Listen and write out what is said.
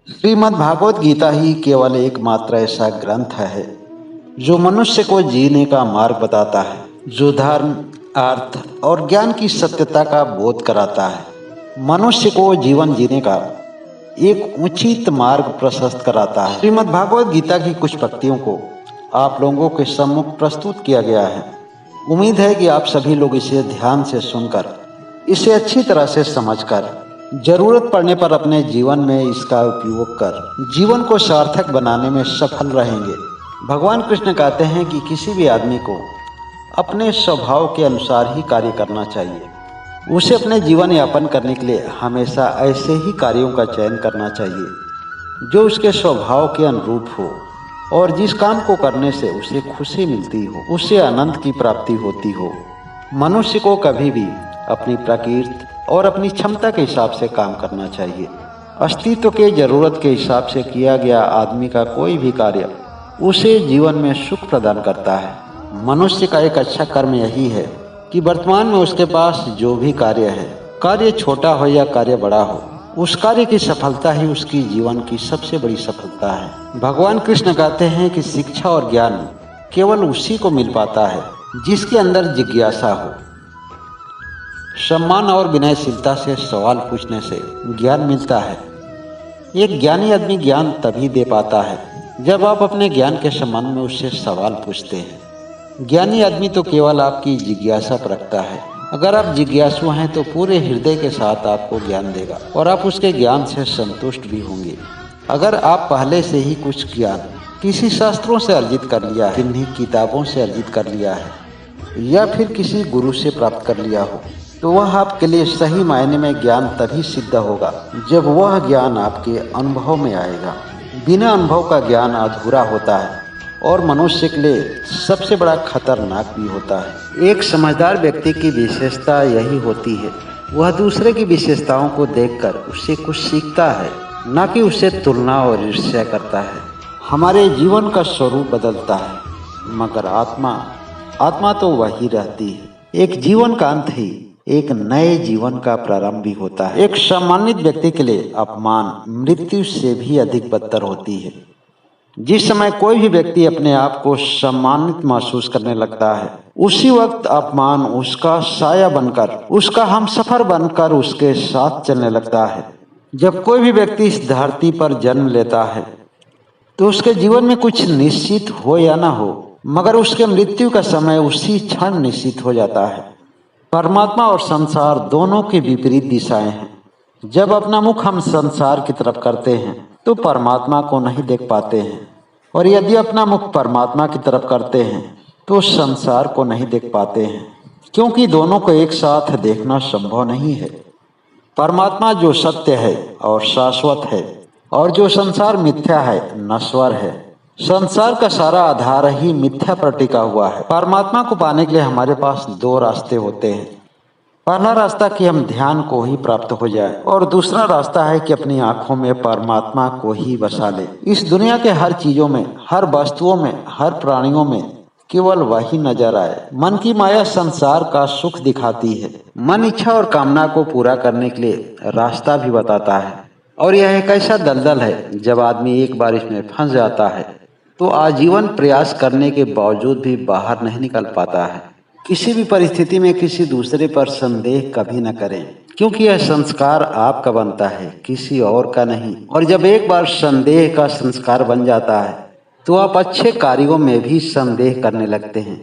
श्रीमद् भागवत गीता ही केवल एकमात्र ऐसा ग्रंथ है जो मनुष्य को जीने का मार्ग बताता है, जो धर्म, अर्थ और ज्ञान की सत्यता का बोध कराता है। मनुष्य को जीवन जीने का एक उचित मार्ग प्रशस्त कराता है। श्रीमद् भागवत गीता की कुछ पंक्तियों को आप लोगों के सम्मुख प्रस्तुत किया गया है। उम्मीद है कि आप सभी लोग इसे ध्यान से सुनकर, इसे अच्छी तरह से समझकर, जरूरत पड़ने पर अपने जीवन में इसका उपयोग कर जीवन को सार्थक बनाने में सफल रहेंगे। भगवान कृष्ण कहते हैं कि किसी भी आदमी को अपने स्वभाव के अनुसार ही कार्य करना चाहिए। उसे अपने जीवन यापन करने के लिए हमेशा ऐसे ही कार्यों का चयन करना चाहिए जो उसके स्वभाव के अनुरूप हो और जिस काम को करने से उसे खुशी मिलती हो, उससे आनंद की प्राप्ति होती हो। मनुष्य को कभी भी अपनी प्रकृति और अपनी क्षमता के हिसाब से काम करना चाहिए। अस्तित्व के जरूरत के हिसाब से किया गया आदमी का कोई भी कार्य उसे जीवन में सुख प्रदान करता है। मनुष्य का एक अच्छा कर्म यही है कि वर्तमान में उसके पास जो भी कार्य है, कार्य छोटा हो या कार्य बड़ा हो, उस कार्य की सफलता ही उसकी जीवन की सबसे बड़ी सफलता है। भगवान कृष्ण कहते हैं कि शिक्षा और ज्ञान केवल उसी को मिल पाता है जिसके अंदर जिज्ञासा हो। सम्मान और विनयशीलता से सवाल पूछने से ज्ञान मिलता है। एक ज्ञानी आदमी ज्ञान तभी दे पाता है जब आप अपने ज्ञान के संबंध में उससे सवाल पूछते हैं। ज्ञानी आदमी तो केवल आपकी जिज्ञासा पर रखता है। अगर आप जिज्ञासु हैं तो पूरे हृदय के साथ आपको ज्ञान देगा और आप उसके ज्ञान से संतुष्ट भी होंगे। अगर आप पहले से ही कुछ ज्ञान किसी शास्त्रों से अर्जित कर लिया है, किन्हीं किताबों से अर्जित कर लिया है या फिर किसी गुरु से प्राप्त कर लिया हो, तो वह आपके लिए सही मायने में ज्ञान तभी सिद्ध होगा जब वह ज्ञान आपके अनुभव में आएगा। बिना अनुभव का ज्ञान अधूरा होता है और मनुष्य के लिए सबसे बड़ा खतरनाक भी होता है। एक समझदार व्यक्ति की विशेषता यही होती है, वह दूसरे की विशेषताओं को देखकर उससे कुछ सीखता है, न कि उससे तुलना और ईर्ष्या करता है। हमारे जीवन का स्वरूप बदलता है मगर आत्मा तो वही रहती है। एक जीवन का अंत ही एक नए जीवन का प्रारंभ भी होता है। एक सम्मानित व्यक्ति के लिए अपमान मृत्यु से भी अधिक बदतर होती है। जिस समय कोई भी व्यक्ति अपने आप को सम्मानित महसूस करने लगता है, उसी वक्त अपमान उसका साया बनकर, उसका हमसफर बनकर उसके साथ चलने लगता है। जब कोई भी व्यक्ति इस धरती पर जन्म लेता है तो उसके जीवन में कुछ निश्चित हो या ना हो, मगर उसके मृत्यु का समय उसी क्षण निश्चित हो जाता है। परमात्मा और संसार दोनों की विपरीत दिशाएं हैं। जब अपना मुख हम संसार की तरफ करते हैं तो परमात्मा को नहीं देख पाते हैं, और यदि अपना मुख परमात्मा की तरफ करते हैं तो संसार को नहीं देख पाते हैं, क्योंकि दोनों को एक साथ देखना संभव नहीं है। परमात्मा जो सत्य है और शाश्वत है, और जो संसार मिथ्या है, नश्वर है। संसार का सारा आधार ही मिथ्या पर टिका हुआ है। परमात्मा को पाने के लिए हमारे पास दो रास्ते होते हैं। पहला रास्ता कि हम ध्यान को ही प्राप्त हो जाए, और दूसरा रास्ता है कि अपनी आंखों में परमात्मा को ही बसा ले। इस दुनिया के हर चीजों में, हर वस्तुओं में, हर प्राणियों में केवल वही नजर आए। मन की माया संसार का सुख दिखाती है। मन इच्छा और कामना को पूरा करने के लिए रास्ता भी बताता है, और यह एक ऐसा दलदल है जब आदमी एक बार इसमें फंस जाता है तो आजीवन प्रयास करने के बावजूद भी बाहर नहीं निकल पाता है। किसी भी परिस्थिति में किसी दूसरे पर संदेह कभी न करें, क्योंकि यह संस्कार आपका बनता है, किसी और का नहीं। और जब एक बार संदेह का संस्कार बन जाता है तो आप अच्छे कार्यों में भी संदेह करने लगते हैं।